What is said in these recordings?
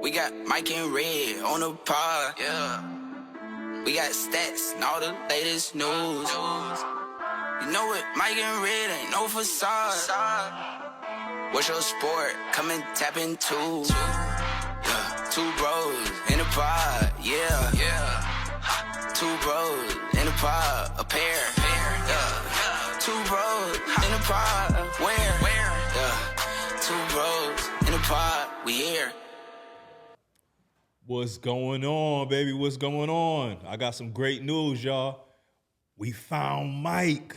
We got Mike and Red on the pod, yeah. We got stats and all the latest news. You know what, Mike and Red ain't no facade. What's your sport? Come and tap into. Yeah, 2 bros in the pod, yeah. 2 bros in the pod, a pair. Yeah. 2 bros in the pod, where? Yeah. 2 bros in the pod, we here. What's going on, baby? What's going on? I got some great news, y'all. We found Mike.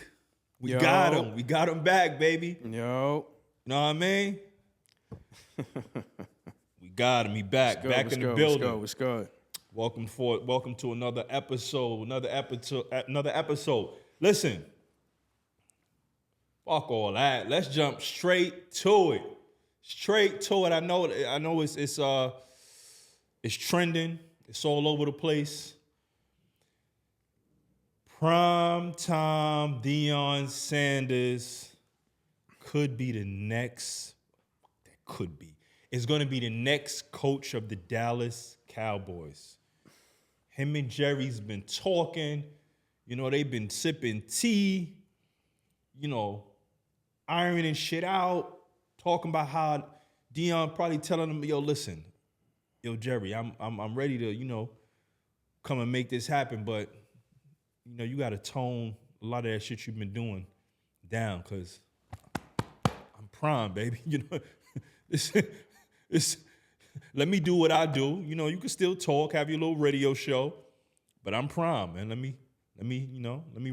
We got him. We got him back, baby. Yo. You know what I mean? We got him. He back. Back in the building. What's good? Welcome to another episode. Listen. Fuck all that. Let's jump straight to it. I know it's trending. It's all over the place. Prime time Deion Sanders could be the next. It's going to be the next coach of the Dallas Cowboys. Him and Jerry's been talking. You know, they've been sipping tea. You know, ironing shit out. Talking about how Deion probably telling him, yo, listen. Yo, Jerry, I'm ready to, you know, come and make this happen, but, you know, you got to tone a lot of that shit you've been doing down, because I'm prime, baby. You know, it's let me do what I do. You know, you can still talk, have your little radio show, but I'm prime, man. Let me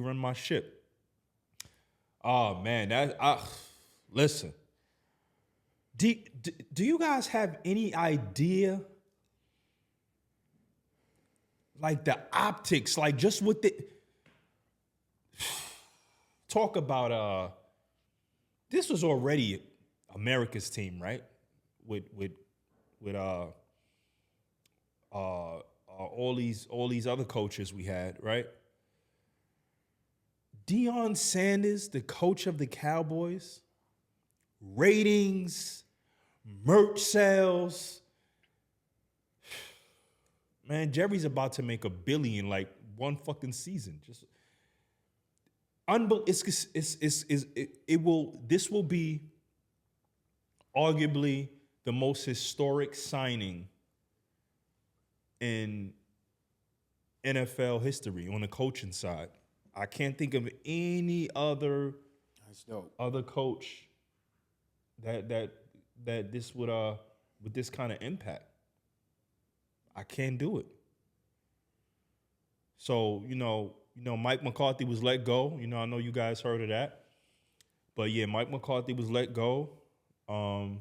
run my ship. Oh man, listen. Do you guys have any idea? Like the optics, like just with the talk about this was already America's team, right? With all these other coaches we had, right? Deion Sanders, the coach of the Cowboys, ratings, merch sales. Man, Jerry's about to make $1 billion like one fucking season. Just this will be arguably the most historic signing in NFL history on the coaching side. I can't think of any other coach that this would with this kind of impact. I can't do it. So, you know, Mike McCarthy was let go. You know, I know you guys heard of that. But yeah, Mike McCarthy was let go. Who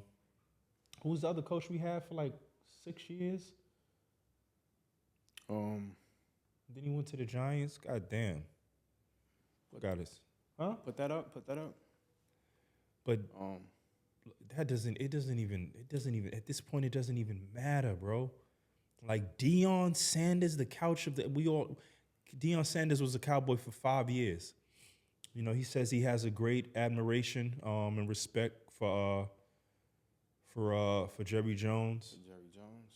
was the other coach we had for like 6 years? Then he went to the Giants. God damn. Got this. Huh? Put that up. But it doesn't even at this point it doesn't even matter, bro. Like Deion Sanders, Deion Sanders was a Cowboy for 5 years. You know, he says he has a great admiration and respect for Jerry Jones.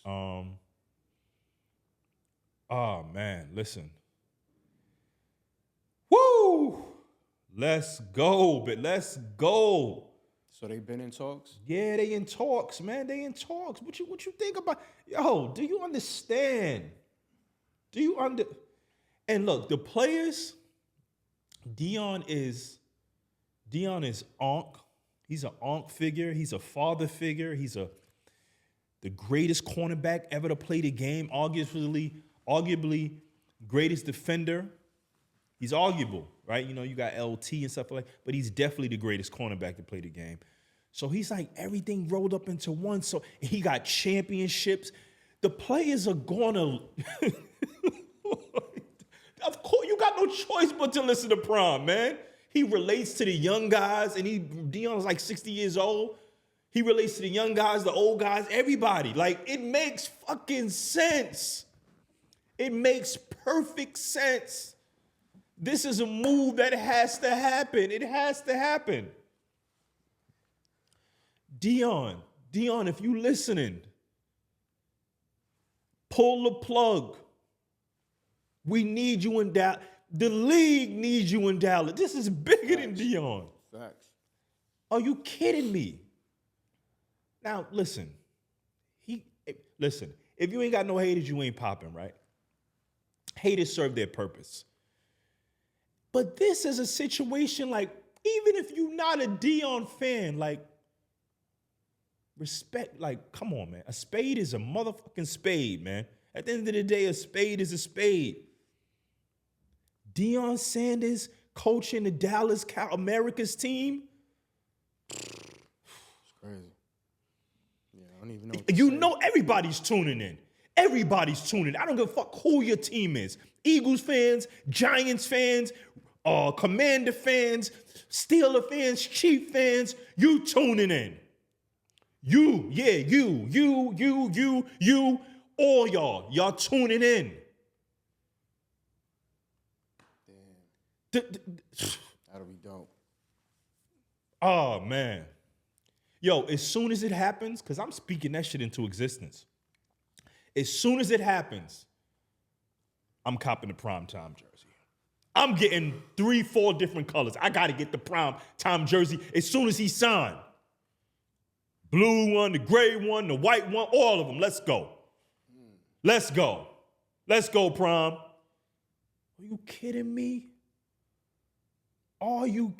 Oh man, listen. Woo! Let's go. So they've been in talks? Yeah, they in talks, man. They in talks. What you think about? Yo, do you understand? And look, the players, Deion is Onk. He's an Onk figure. He's a father figure. He's the greatest cornerback ever to play the game. Arguably greatest defender. He's arguable, right? You know, you got LT and stuff like that, but he's definitely the greatest cornerback to play the game. So he's like everything rolled up into one. So he got championships. The players are gonna, of course, you got no choice but to listen to Prime, man. He relates to the young guys, and Deion's like 60 years old. He relates to the young guys, the old guys, everybody. Like, it makes fucking sense. It makes perfect sense. This is a move that has to happen. It has to happen. Deion, if you listening, Pull the plug. We need you in Dallas. The league needs you in Dallas. This is bigger than Deion. Facts. Are you kidding me? Now, listen. Listen. If you ain't got no haters, you ain't popping, right? Haters serve their purpose. But this is a situation like, even if you're not a Deion fan, like, respect, like, come on, man. A spade is a motherfucking spade, man. At the end of the day, a spade is a spade. Deion Sanders coaching the Dallas America's team. It's crazy. Yeah, I don't even know. You know everybody's tuning in. Everybody's tuning in. I don't give a fuck who your team is. Eagles fans, Giants fans, Commander fans, Steeler fans, Chief fans, you tuning in. You, all y'all tuning in. That'll be dope. Oh, man. Yo, as soon as it happens, because I'm speaking that shit into existence. As soon as it happens, I'm copping the primetime jersey. I'm getting 3-4 different colors. I got to get the primetime jersey as soon as he signed. Blue one, the gray one, the white one, all of them. Let's go. Let's go. Let's go, Prime. Are you kidding me? Are you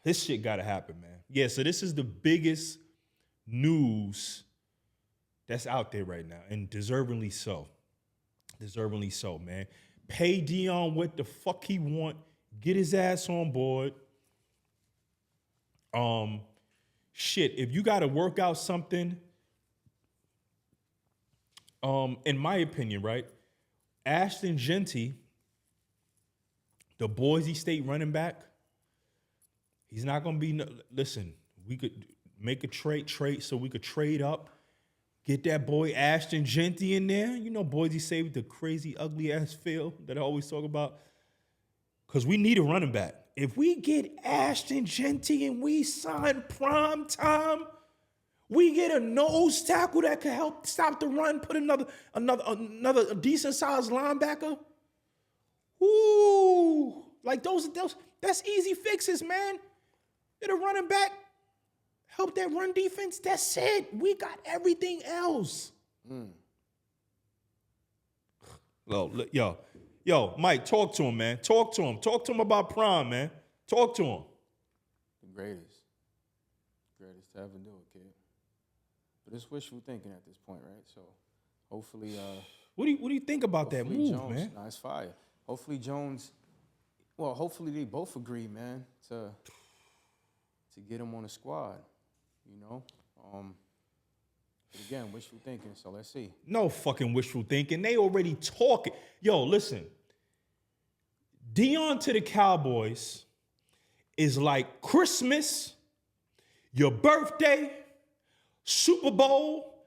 This shit gotta happen, man. Yeah, so this is the biggest news that's out there right now, and deservingly so. Deservingly so, man. Pay Deion what the fuck he want. Get his ass on board. Shit, if you gotta work out something, in my opinion, right? Ashton Genty, the Boise State running back, he's not gonna be. Listen, we could make a trade so we could trade up, get that boy Ashton Genty in there. You know, Boise State with the crazy, ugly ass field that I always talk about. Because we need a running back. If we get Ashton Genty and we sign prime time, we get a nose tackle that can help stop the run, put another decent sized linebacker. Ooh, like those, that's easy fixes, man. Get a running back, help that run defense. That's it. We got everything else. Yo, Mike, talk to him, man. Talk to him. Talk to him about Prime, man. Talk to him. The greatest to ever do it, kid. But it's wishful thinking at this point, right? So hopefully, what do you think about that move, Jones, man? Nah, it's fire. Hopefully Jones. Well, hopefully they both agree, man, to get him on the squad. You know. But again, wishful thinking. So let's see. No fucking wishful thinking. They already talking. Yo, listen. Deion to the Cowboys is like Christmas, your birthday, Super Bowl,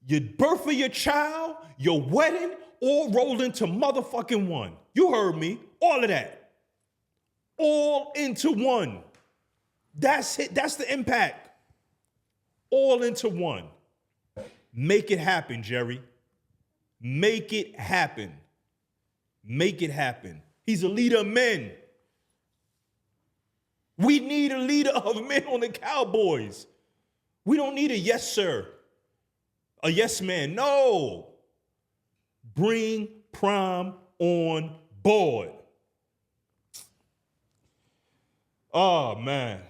your birth of your child, your wedding, all rolled into motherfucking one. You heard me. All of that. All into one. That's it. That's the impact. All into one. Make it happen, Jerry. Make it happen. Make it happen. He's a leader of men. We need a leader of men on the Cowboys. We don't need a yes, sir. A yes, man. No. Bring Prime on board. Oh, man.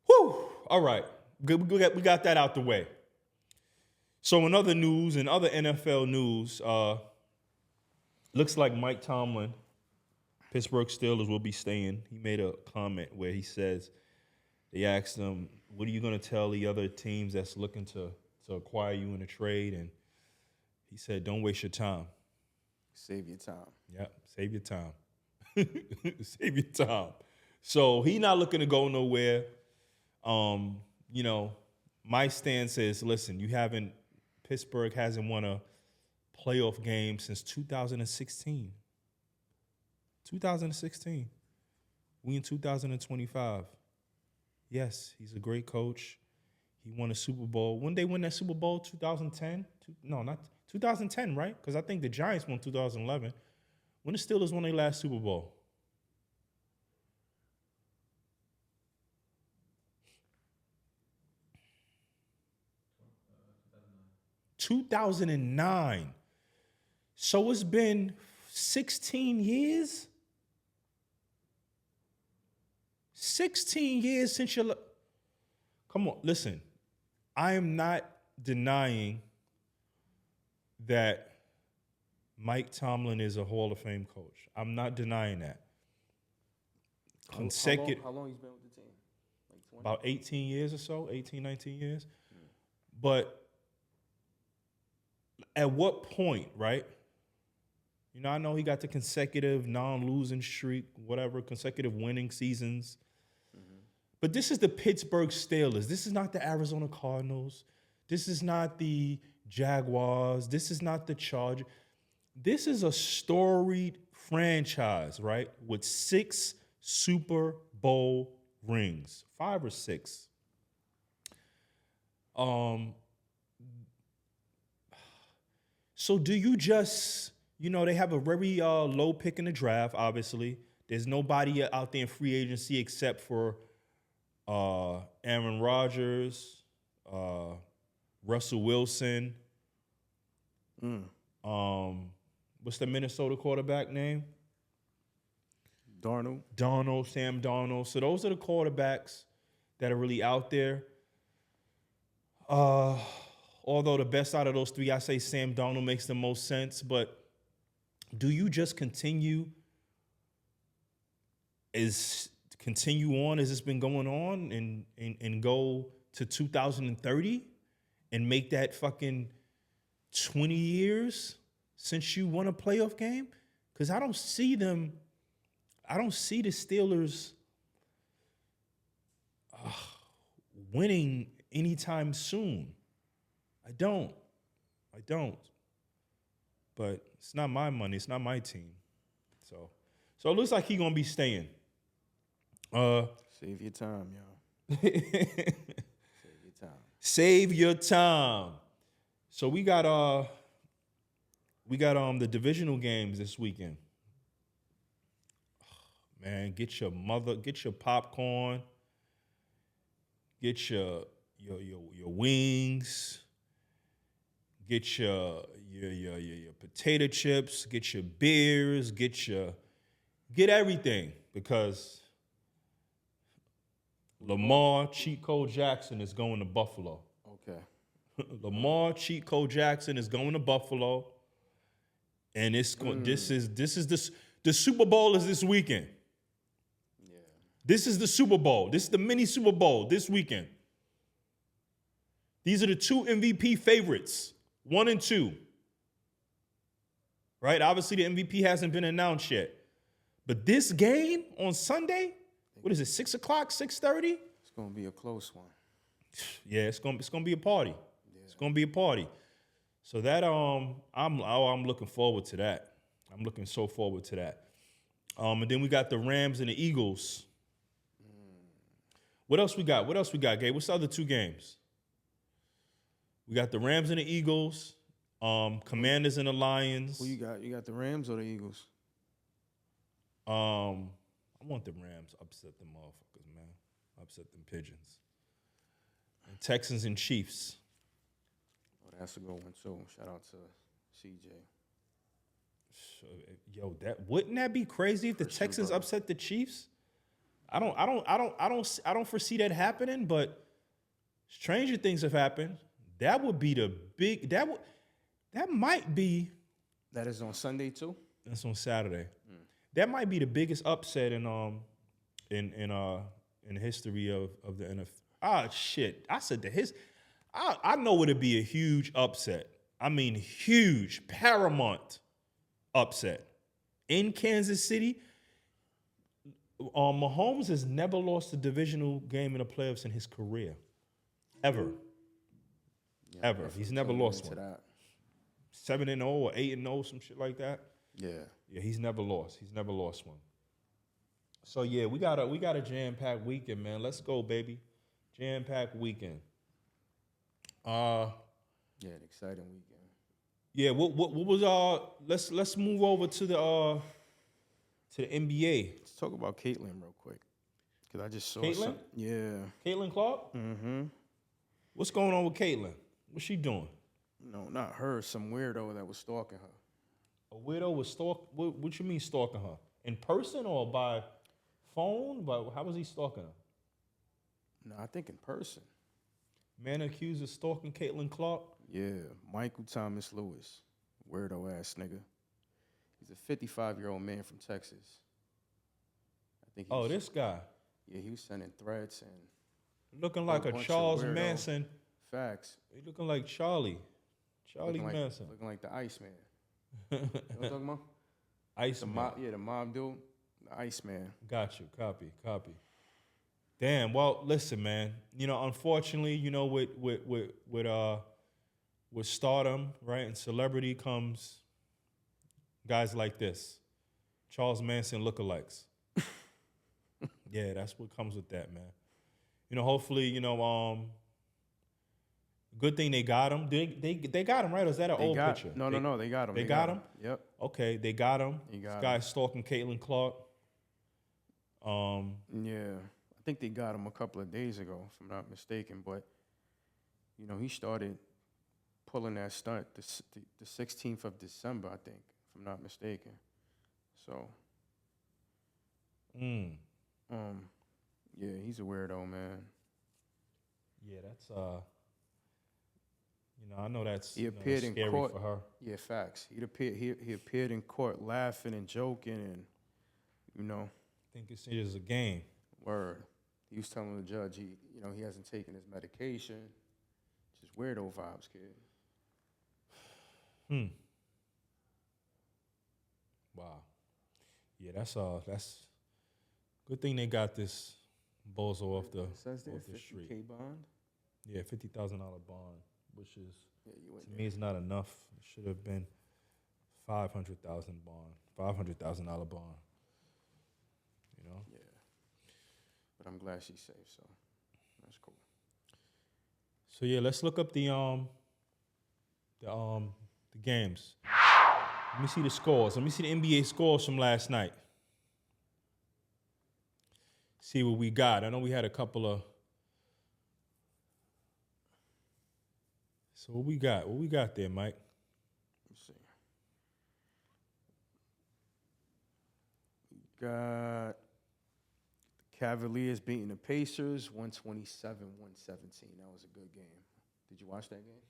Whew. All right. We got that out the way. So in other news, in other NFL news, looks like Mike Tomlin, Pittsburgh Steelers, will be staying. He made a comment where he says, they asked him, what are you going to tell the other teams that's looking to acquire you in a trade? And he said, don't waste your time. Save your time. Yep, save your time. Save your time. So he not looking to go nowhere. You know, my stance is, listen, Pittsburgh hasn't won a playoff game since 2016. 2016. We in 2025. Yes, he's a great coach. He won a Super Bowl. When they win that Super Bowl? 2010? No, not 2010, right? Because I think the Giants won 2011. When the Steelers won their last Super Bowl? 2009. So it's been 16 years? 16 years since you... Come on, listen. I am not denying that Mike Tomlin is a Hall of Fame coach. I'm not denying that. How long he's been with the team? Like 20? About 18 years or so, 18, 19 years. But at what point, right? You know, I know he got the consecutive non-losing streak, whatever, consecutive winning seasons. But this is the Pittsburgh Steelers. This is not the Arizona Cardinals. This is not the Jaguars. This is not the Chargers. This is a storied franchise, right? With 6 Super Bowl rings, 5 or 6. So do you just, you know, they have a very low pick in the draft, obviously. There's nobody out there in free agency except for Aaron Rodgers, Russell Wilson. What's the Minnesota quarterback name? Sam Darnold. So those are the quarterbacks that are really out there. Although the best out of those 3, I say Sam Darnold makes the most sense. But do you just continue on as it's been going on and go to 2030 and make that fucking 20 years since you won a playoff game? Because I don't see the Steelers winning anytime soon. I don't. But it's not my money. It's not my team. So it looks like he's going to be staying. Save your time, y'all. Save your time. So we got the divisional games this weekend. Man, get your popcorn, get your wings, get your potato chips, get your beers, get everything, because Lamar Cheat Code Jackson is going to Buffalo. Okay. Lamar Cheat Code Jackson is going to Buffalo, and it's going. The Super Bowl is this weekend. Yeah. This is the Super Bowl. This is the mini Super Bowl this weekend. These are the 2 MVP favorites, 1 and 2. Right? Obviously, the MVP hasn't been announced yet, but this game on Sunday. What is it, 6 o'clock, 6:30? It's going to be a close one. Yeah, it's going to be a party. Yeah. It's going to be a party. So that I'm looking forward to that. I'm looking so forward to that. And then we got the Rams and the Eagles. What else we got, Gabe? What's the other 2 games? We got the Rams and the Eagles, Commanders and the Lions. Who you got? You got the Rams or the Eagles? I want the Rams upset them motherfuckers, man. Upset them pigeons. And Texans and Chiefs. Oh, that's a good one too. Shout out to CJ. So, wouldn't that be crazy if the Texans upset the Chiefs? I don't foresee that happening, but stranger things have happened. That would be the big. That might be. That is on Sunday too. That's on Saturday. That might be the biggest upset in the history of the NFL. Ah, shit! I said I know it'd be a huge upset. I mean, huge, paramount upset in Kansas City. Mahomes has never lost a divisional game in the playoffs in his career, ever. Yeah, ever. He's never lost one. 7-0 or 8-0, some shit like that. Yeah, he's never lost. He's never lost one. So yeah, we got a jam-packed weekend, man. Let's go, baby. Jam-packed weekend. Yeah, an exciting weekend. Yeah, what was let's move over to the NBA. Let's talk about Caitlyn real quick. Because I just saw Caitlyn? Yeah. Caitlyn Clark? Mm-hmm. What's going on with Caitlyn? What's she doing? No, not her. Some weirdo that was stalking her. A widow was what you mean stalking her? In person or by phone? But how was he stalking her? No, I think in person. Man accused of stalking Caitlyn Clark? Yeah, Michael Thomas Lewis. Weirdo ass nigga. He's a 55-year-old man from Texas. I think. This guy. Yeah, he was sending threats and Looking like a Charles Manson. Facts. He looking like Charlie Manson. Looking like the Iceman. You know what I'm talking about? Iceman. The mob dude. The Iceman. Got you. Copy. Damn. Well, listen, man. Unfortunately, with stardom, right, and celebrity comes guys like this, Charles Manson lookalikes. Yeah, that's what comes with that, man. Hopefully, good thing they got him. They got him, right? Or is that an old picture? No, they got him. They got him? Yep. Okay, they got him. This guy stalking Caitlyn Clark. Yeah, I think they got him a couple of days ago, if I'm not mistaken. But, he started pulling that stunt the 16th of December, I think, if I'm not mistaken. So, yeah, he's a weirdo, man. Yeah, that's I know that's he appeared scary in court for her. Yeah, facts. He appeared in court laughing and joking and, I think it's a game. Word. He was telling the judge he hasn't taken his medication. Just weirdo vibes, kid. Wow. Yeah, that's good thing they got this bozo off the street. $50K bond. Yeah, $50,000 bond, which is to me is not enough. It should have been $500,000 bond. Yeah. But I'm glad she's safe, so that's cool. So yeah, let's look up the games. Let me see the scores. Let me see the NBA scores from last night. See what we got. I know we had a couple of. So what we got? What we got there, Mike? Let's see. We got the Cavaliers beating the Pacers, 127-117. That was a good game. Did you watch that game?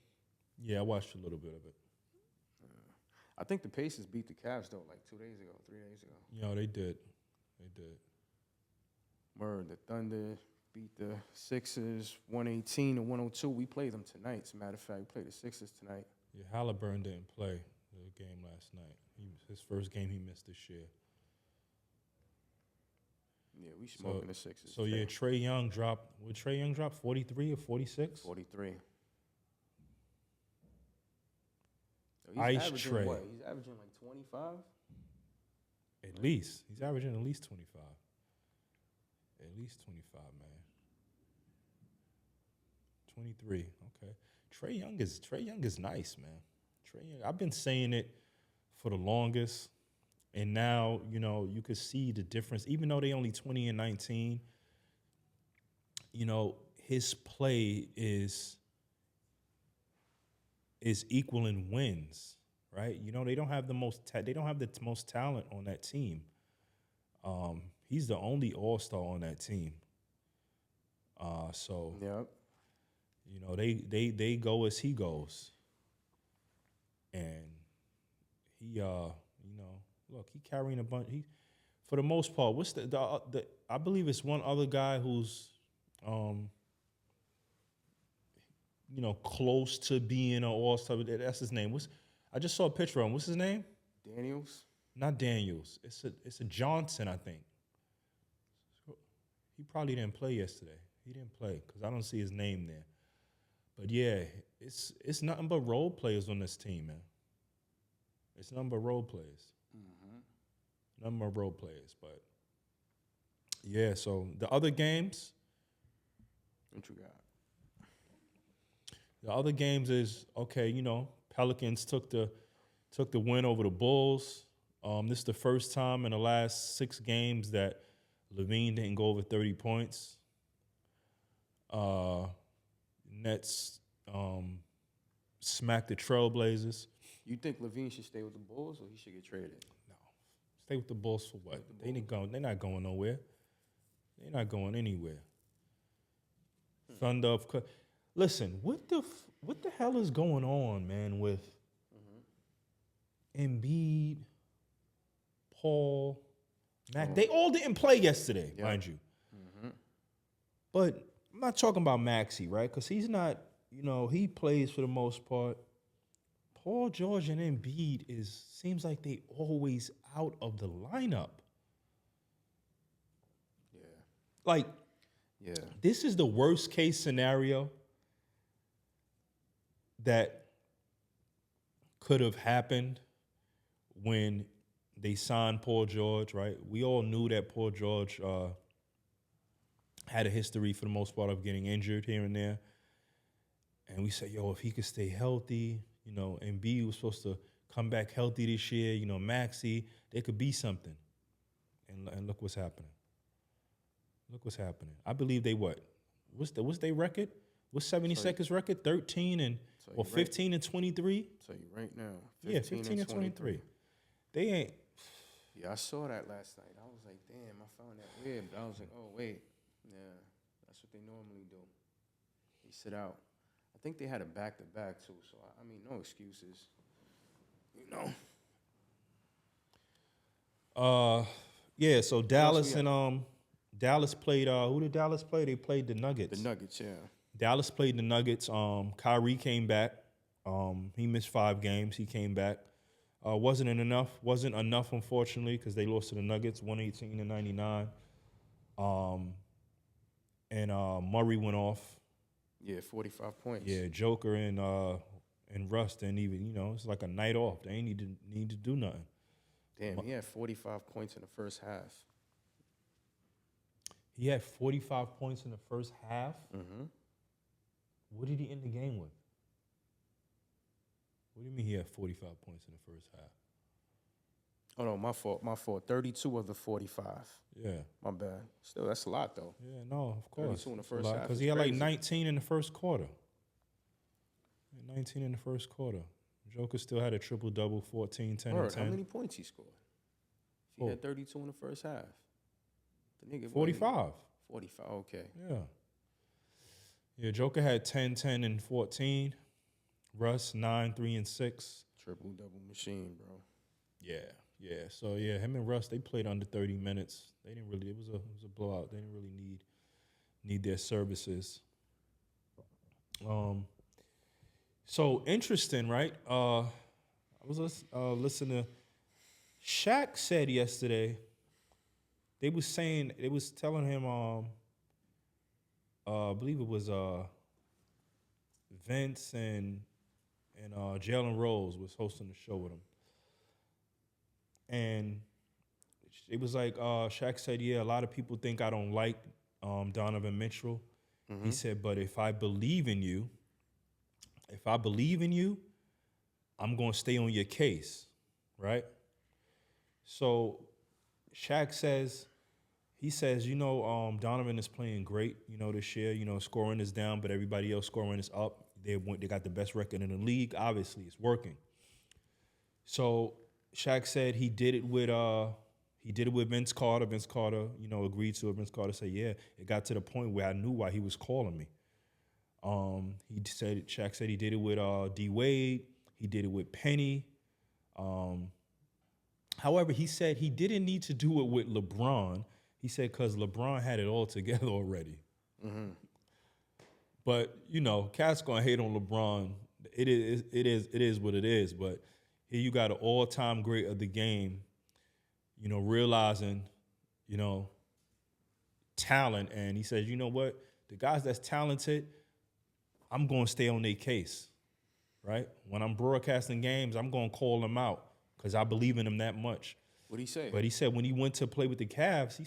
Yeah, I watched a little bit of it. I think the Pacers beat the Cavs, though, like 3 days ago. They did. Word, the Thunder beat the Sixers 118-102. We play them tonight. As a matter of fact, we play the Sixers tonight. Yeah, Halliburton didn't play the game last night. His first game he missed this year. Yeah, we smoking the Sixers. So yeah, Trae Young dropped. Would Trae Young drop 43 or 46? 43. Ice Trae. What? He's averaging like 25? At least. He's averaging at least 25. At least 25, man. 23. Okay. Trae Young is nice, man. Trae Young. I've been saying it for the longest. And now, you could see the difference. Even though they only 20 and 19, his play is equaling wins, right? They don't have the most talent on that team. He's the only all-star on that team. So yep. They go as he goes. And he look, he carrying a bunch. He, for the most part, what's the I believe it's one other guy who's close to being an all-star. That's his name. I just saw a picture of him. What's his name? Daniels? Not Daniels. It's a Johnson, I think. He probably didn't play yesterday. He didn't play because I don't see his name there. But yeah, it's nothing but role players on this team, man. It's nothing but role players. Mm-hmm. Nothing but role players. But yeah, so the other games. What you got? The other games is okay. Pelicans took the win over the Bulls. This is the first time in the last 6 games that Levine didn't go over 30 points. Nets smacked the Trailblazers. You think Levine should stay with the Bulls or he should get traded? No, stay with the Bulls for what? They're not going nowhere. They're not going anywhere. Thunder, of course. Listen, what the hell is going on, man, with Embiid, Paul, Mac? They all didn't play yesterday, mind you. But I'm not talking about Maxey, right? Because he's not, he plays for the most part. Paul George and Embiid seems like they always out of the lineup. Yeah. This is the worst case scenario that could have happened when they signed Paul George, right? We all knew that Paul George had a history for the most part of getting injured here and there. And we said, if he could stay healthy, Embiid was supposed to come back healthy this year, Maxey, there could be something. And look what's happening. Look what's happening. I believe they what? What's their record? What's 72nd's record? 13 and 15 and 23? Tell you right now. 15 and 23. They ain't. Yeah, I saw that last night. I was like, damn, I found that weird. But I was like, oh, wait. Yeah, that's what they normally do. They sit out. I think they had a back-to-back, too. So, I mean, no excuses. Yeah, so Dallas and Dallas played, who did Dallas play? They played the Nuggets. The Nuggets, yeah. Dallas played the Nuggets. Kyrie came back. He missed 5 games. He came back. Wasn't enough, unfortunately, because they lost to the Nuggets, 118-99. And Murray went off. Yeah, 45 points. Yeah, Joker and Russ didn't even, it's like a night off. They ain't need to do nothing. Damn, he had 45 points in the first half. He had 45 points in the first half? Mm-hmm. What did he end the game with? What do you mean he had 45 points in the first half? Oh, no, my fault. 32 of the 45. Yeah. My bad. Still, that's a lot, though. Yeah, no, of course. 32 in the first half. Because he had like 19 in the first quarter. 19 in the first quarter. Joker still had a triple-double, 14, 10, and 10. How many points he scored? He had 32 in the first half. The nigga 45. 45, okay. Yeah. Yeah, Joker had 10, 10, and 14. Russ, 9, 3, and 6. Triple-double machine, bro. Yeah. So, yeah, him and Russ, they played under 30 minutes. They didn't really, it was a blowout. They didn't really need their services. So, interesting, right? I was listening to Shaq said yesterday, they was telling him, I believe it was Vince and Jalen Rose was hosting the show with him. And it was like, Shaq said, yeah, a lot of people think I don't like Donovan Mitchell. Mm-hmm. He said, but if I believe in you, I'm going to stay on your case, right? So Shaq says, Donovan is playing great, this year. Scoring is down, but everybody else scoring is up. They got the best record in the league. Obviously, it's working. So Shaq said he did it with Vince Carter. Vince Carter, agreed to it. Vince Carter said, yeah, it got to the point where I knew why he was calling me. Shaq said he did it with D Wade. He did it with Penny. However, he said he didn't need to do it with LeBron. He said because LeBron had it all together already. Mm-hmm. But Cat's gonna hate on LeBron. It is what it is. But here you got an all-time great of the game. Realizing, talent, and he says, you know what, the guys that's talented, I'm gonna stay on their case, right? When I'm broadcasting games, I'm gonna call them out because I believe in them that much. What'd he say? But he said when he went to play with the Cavs, he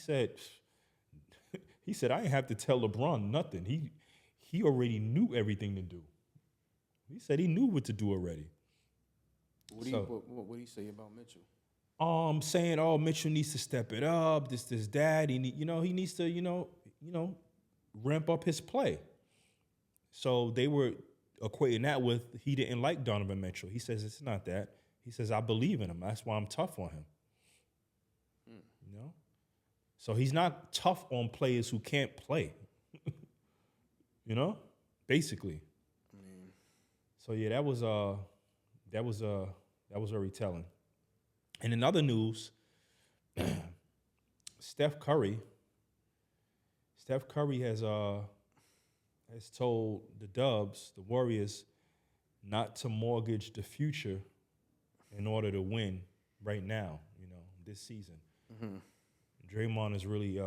said I ain't have to tell LeBron nothing. He already knew everything to do. He said he knew what to do already. What do you say about Mitchell? Saying, oh, Mitchell needs to step it up. This, that. He needs to, ramp up his play. So they were equating that with he didn't like Donovan Mitchell. He says it's not that. He says I believe in him. That's why I'm tough on him. So he's not tough on players who can't play. Basically. So yeah, that was very telling. And in other news, Steph Curry has told the Warriors, not to mortgage the future in order to win right now, this season. Mm-hmm. Draymond has really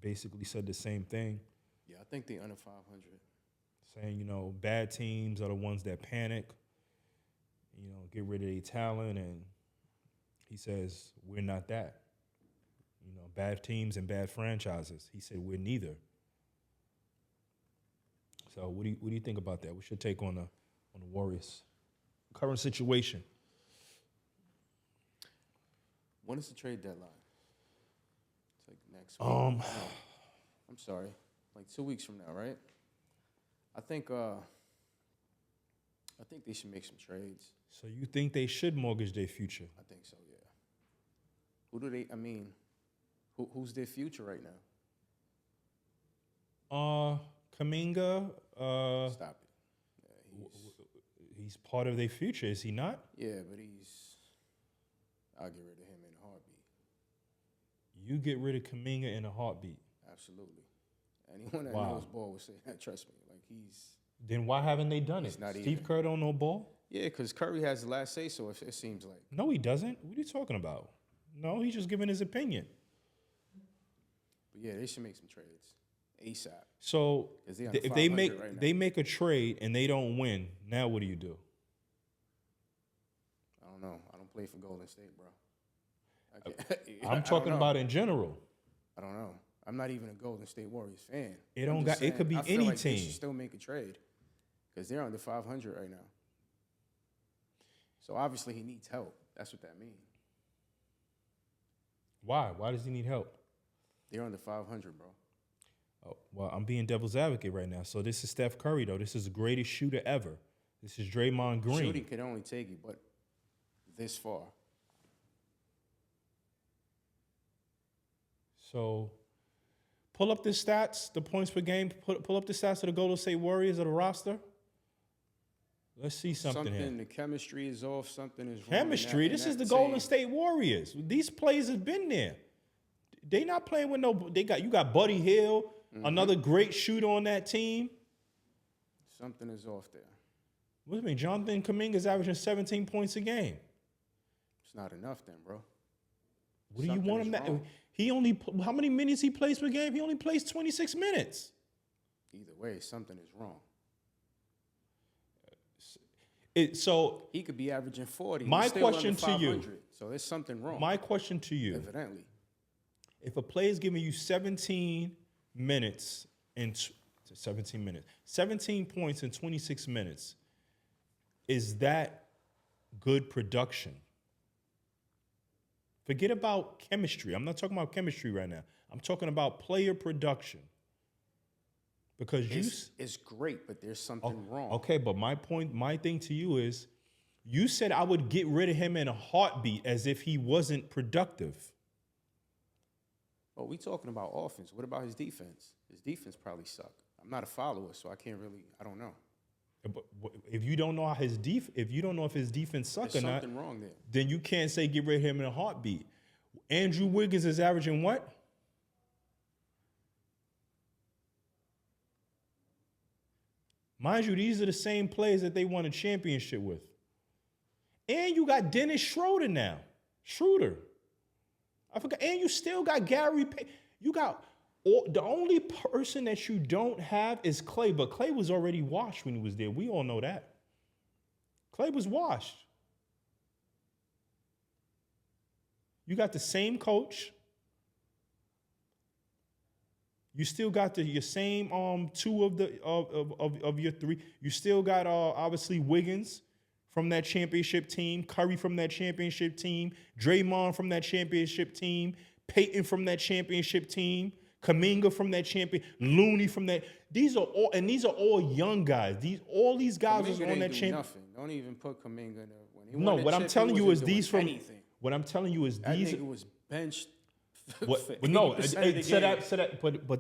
basically said the same thing. Yeah, I think they under 500. Saying, bad teams are the ones that panic, get rid of their talent. And he says, we're not that. Bad teams and bad franchises. He said, we're neither. So what do you think about that? What's your take on the Warriors' current situation? When is the trade deadline? It's like next week. No, I'm sorry, like 2 weeks from now, right? I think they should make some trades. So you think they should mortgage their future? I think so, yeah. Who's their future right now? Kaminga. Stop it. Yeah, he's part of their future, is he not? Yeah, but I'll get rid of him in a heartbeat. You get rid of Kaminga in a heartbeat? Absolutely. Anyone that knows ball will say that, trust me. Then why haven't they done it? Steve Kerr don't know ball? Yeah, because Curry has the last say, so it seems like. No, he doesn't. What are you talking about? No, he's just giving his opinion. But yeah, they should make some trades ASAP. So if they make a trade and they don't win, now what do you do? I don't know. I don't play for Golden State, bro. I'm talking about in general. I don't know. I'm not even a Golden State Warriors fan. It could be any team. They should still make a trade because they're under 500 right now. So obviously he needs help. That's what that means. Why? Why does he need help? They're under 500, bro. Oh, well, I'm being devil's advocate right now. So this is Steph Curry, though. This is the greatest shooter ever. This is Draymond Green. Shooting can only take you but this far. So pull up the stats, the points per game. Pull up the stats of the Golden State Warriors of the roster. Let's see something here. The chemistry is off. Something is wrong. Chemistry? This is the Golden State Warriors. These players have been there. They not playing with no. You got Buddy Hield, another great shooter on that team. Something is off there. What do you mean? Jonathan Kuminga is averaging 17 points a game. It's not enough, then, bro. What do you want him to? He only, how many minutes he plays per game? He only plays 26 minutes. Either way, something is wrong. So he could be averaging 40. My question to you. So there's something wrong. My question to you. Evidently. If a player is giving you 17 minutes and 17 points in 26 minutes, is that good production? Forget about chemistry. I'm not talking about chemistry right now. I'm talking about player production. Because it's great, but there's something wrong. Okay, but my thing to you is, you said I would get rid of him in a heartbeat as if he wasn't productive. Oh, we talking about offense. What about his defense? His defense probably sucked. I'm not a follower, so I don't know. But if you don't know if his defense sucks or not, something wrong there. Then you can't say get rid of him in a heartbeat. Andrew Wiggins is averaging what? Mind you, these are the same players that they won a championship with. And you got Dennis Schroeder now. I forgot. And you still got Gary Payton. You got the only person that you don't have is Klay, but Klay was already washed when he was there. We all know that. Klay was washed. You got the same coach. You still got your same two of your three. You still got obviously Wiggins from that championship team, Curry from that championship team, Draymond from that championship team, Peyton from that championship team, Kuminga from that champion, Looney from that. These are all young guys. All these guys was on that champion. Nothing. Don't even put Kuminga there. No, what I'm telling you is these from. What I'm telling you is these. That nigga was benched. But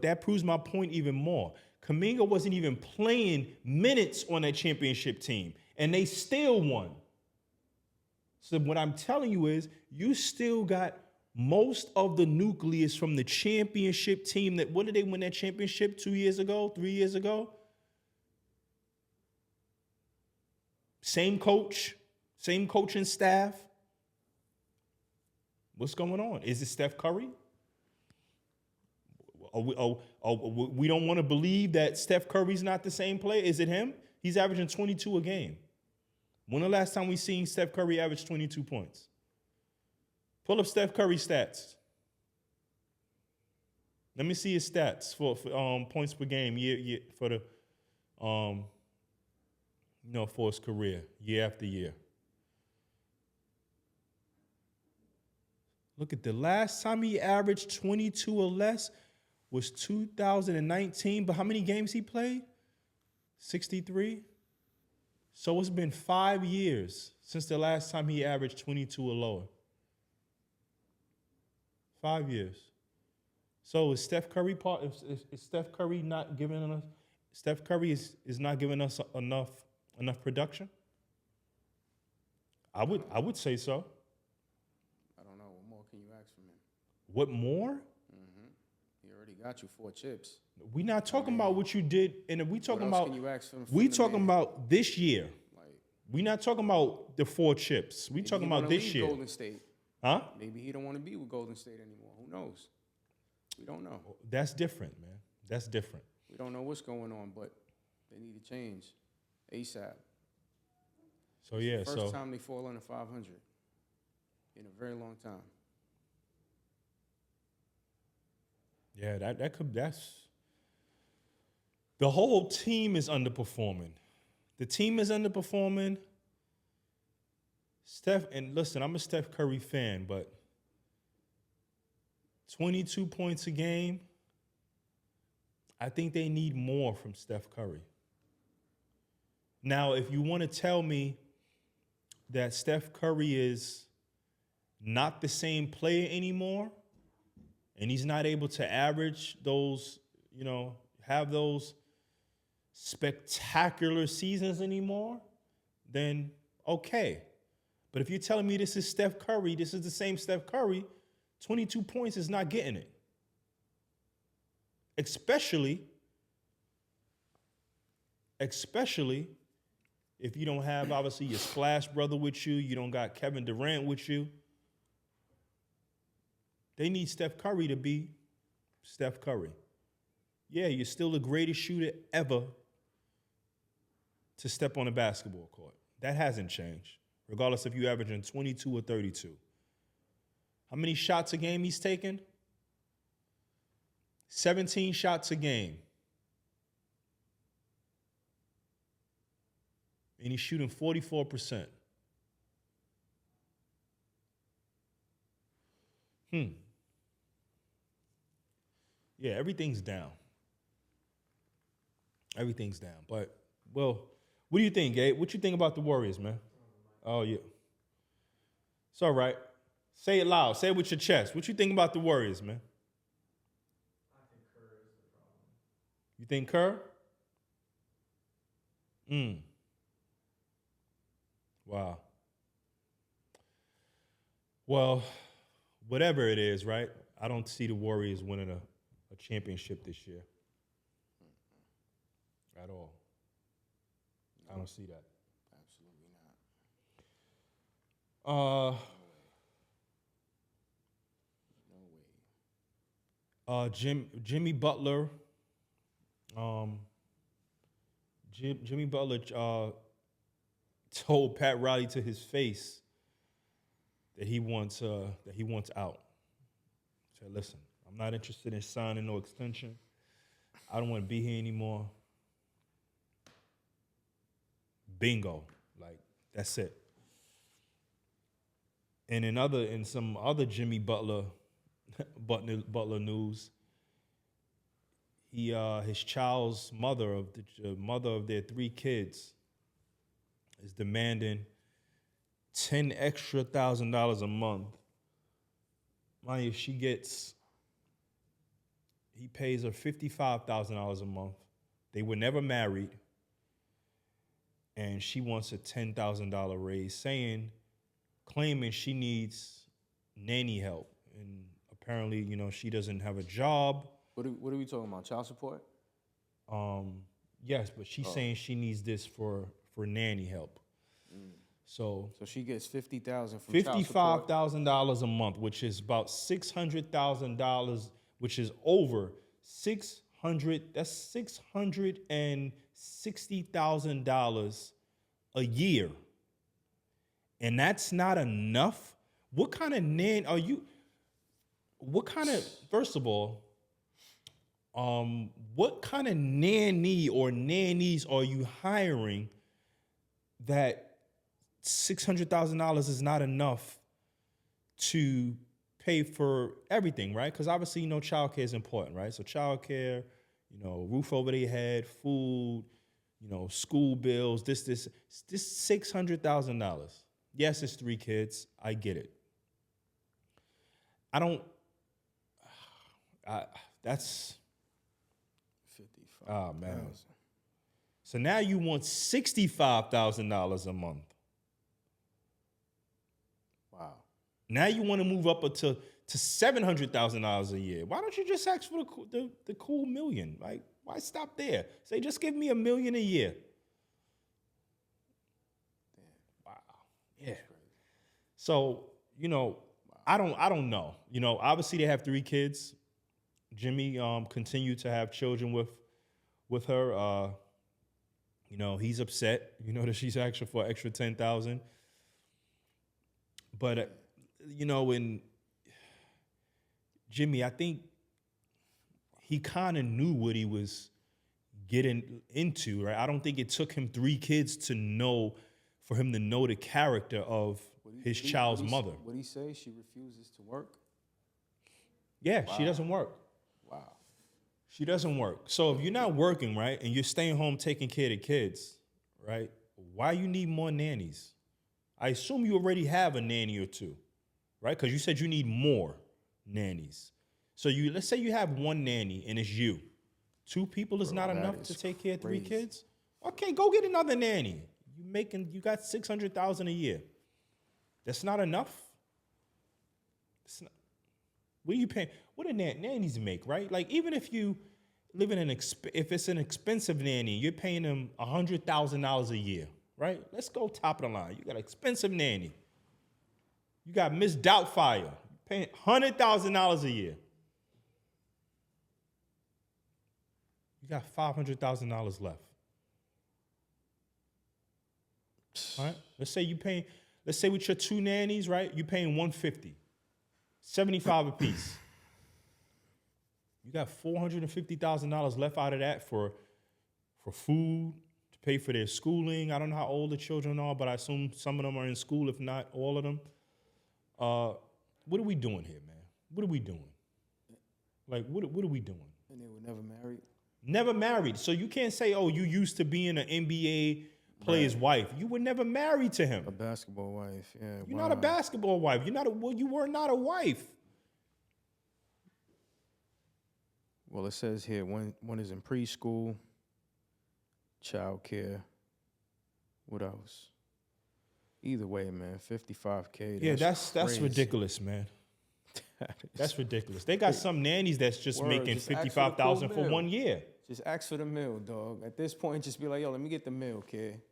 that proves my point even more. Kuminga wasn't even playing minutes on that championship team, and they still won. So what I'm telling you is, you still got most of the nucleus from the championship team. What did they win that championship 2 years ago, 3 years ago? Same coach, same coaching staff. What's going on? Is it Steph Curry? We don't want to believe that Steph Curry's not the same player. Is it him? He's averaging 22 a game. When the last time we seen Steph Curry average 22 points? Pull up Steph Curry stats. Let me see his stats for points per game for his career, year after year. Look at the last time he averaged 22 or less was 2019. But how many games he played? 63. So it's been 5 years since the last time he averaged 22 or lower. 5 years. So is Steph Curry is Steph Curry not giving us? Steph Curry is not giving us enough production? I would say so. What more? Mm-hmm. He already got you 4 chips. We're not talking about what you did, and we talking about. Can you ask from we talking about this year. We're not talking about the 4 chips. We talking about this year. Golden State. Huh? Maybe he don't want to be with Golden State anymore. Who knows? We don't know. That's different, man. That's different. We don't know what's going on, but they need to change ASAP. So yeah, First time they fall under 500 in a very long time. Yeah, that's the whole team is underperforming. The team is underperforming. Steph, and listen, I'm a Steph Curry fan, but 22 points a game, I think they need more from Steph Curry. Now, if you want to tell me that Steph Curry is not the same player anymore, and he's not able to average those, have those spectacular seasons anymore, then okay. But if you're telling me this is Steph Curry, this is the same Steph Curry, 22 points is not getting it. Especially if you don't have, obviously, your Splash brother with you, you don't got Kevin Durant with you. They need Steph Curry to be Steph Curry. Yeah, you're still the greatest shooter ever to step on a basketball court. That hasn't changed, regardless if you're averaging 22 or 32. How many shots a game he's taking? 17 shots a game. And he's shooting 44%. Yeah, everything's down. Everything's down. But, well, what do you think, Gabe? What you think about the Warriors, man? Oh, yeah. It's all right. Say it loud. Say it with your chest. What you think about the Warriors, man? I think Kerr is the problem. You think Kerr? Wow. Well, whatever it is, right? I don't see the Warriors winning a championship this year. At all. I don't see that. Absolutely not. No way. Jimmy Butler. Jimmy Butler told Pat Riley to his face that he wants out. Said, listen, I'm not interested in signing no extension. I don't want to be here anymore. Bingo. Like, that's it. And in some other Jimmy Butler news, his child's mother the mother of their 3 kids is demanding $10,000 extra a month. Mind you, he pays her $55,000 a month. They were never married. And she wants a $10,000 raise, claiming she needs nanny help. And apparently, she doesn't have a job. What are we talking about? Child support? Yes, but she's saying she needs this for nanny help. So she gets $50,000 from $55,000 a month, which is about $600,000, which is over $660,000 a year. And that's not enough. What kind of nanny are you? First of all, what kind of nanny or nannies are you hiring that $600,000 is not enough to pay for everything, right? Because obviously, childcare is important, right? So childcare, roof over their head, food, school bills, this $600,000. Yes, it's 3 kids. I get it. That's 55. Oh, man. So now you want $65,000 a month. Wow. Now you want to move up to $700,000 a year. Why don't you just ask for the cool $1 million? Like, why stop there? Say, just give me $1 million a year. Wow. Yeah. So, I don't know. Obviously they have 3 kids. Jimmy continued to have children with her. He's upset. That she's asking for extra $10,000. But in Jimmy, I think he kind of knew what he was getting into, right? I don't think it took him 3 kids for him to know the character of his child's mother. What did he say? She refuses to work? Yeah, wow. She doesn't work. Wow. She doesn't work. So if you're not working, right, and you're staying home taking care of the kids, right, why you need more nannies? I assume you already have a nanny or 2, right? Because you said you need more nannies. So let's say you have 1 nanny and it's you. 2 people is not enough to take care of 3 kids? Okay, go get another nanny. You got $600,000 a year. That's not enough. What are you paying? What do nannies make, right? Like, even if you live in if it's an expensive nanny, you're paying them $100,000 a year, right? Let's go top of the line. You got an expensive nanny. You got Miss Doubtfire, paying $100,000 a year. You got $500,000 left. All right? Let's say with your 2 nannies, right? You're paying $150, $75 apiece. You got $450,000 left out of that for food, to pay for their schooling. I don't know how old the children are, but I assume some of them are in school, if not all of them. What are we doing here, man? What are we doing? Like, what are we doing? And they were never married? Never married. So you can't say, oh, you used to being an NBA player's wife. You were never married to him. A basketball wife, yeah. You're not a basketball wife. You were not a wife. Well, it says here one is in preschool, childcare. What else? Either way, man, $55K. Yeah, that's ridiculous, man. That's ridiculous. They got some nannies that's just making $55,000 for 1 year. Just ask for the meal, dog. At this point, just be like, yo, let me get the meal, kid.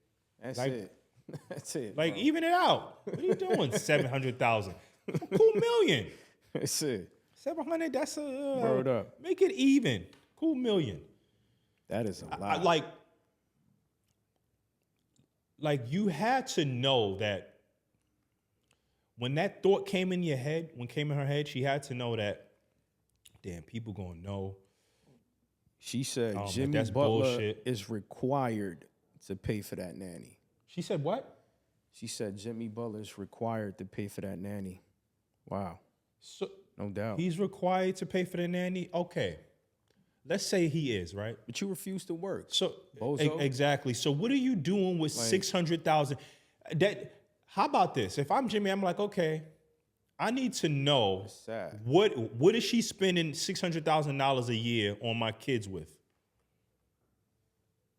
That's it. That's it. Like, bro. Even it out. What are you doing? $700,000. Cool $1 million. That's it. 700. That's a word up. Make it even. Cool $1 million. That is a lot. Like you had to know that when that thought came in her head, she had to know that, damn, people gonna know She said man, Jimmy that's Butler bullshit. is required to pay for that nanny. She said what? She said Jimmy Butler is required to pay for that nanny. Wow. So No doubt. he's required to pay for the nanny? Okay. Let's say he is, right? But you refuse to work. So Bozo? exactly. So what are you doing with 600,000? How about this? If I'm Jimmy, I'm like, okay, I need to know It's sad. what is she spending $600,000 a year on my kids with?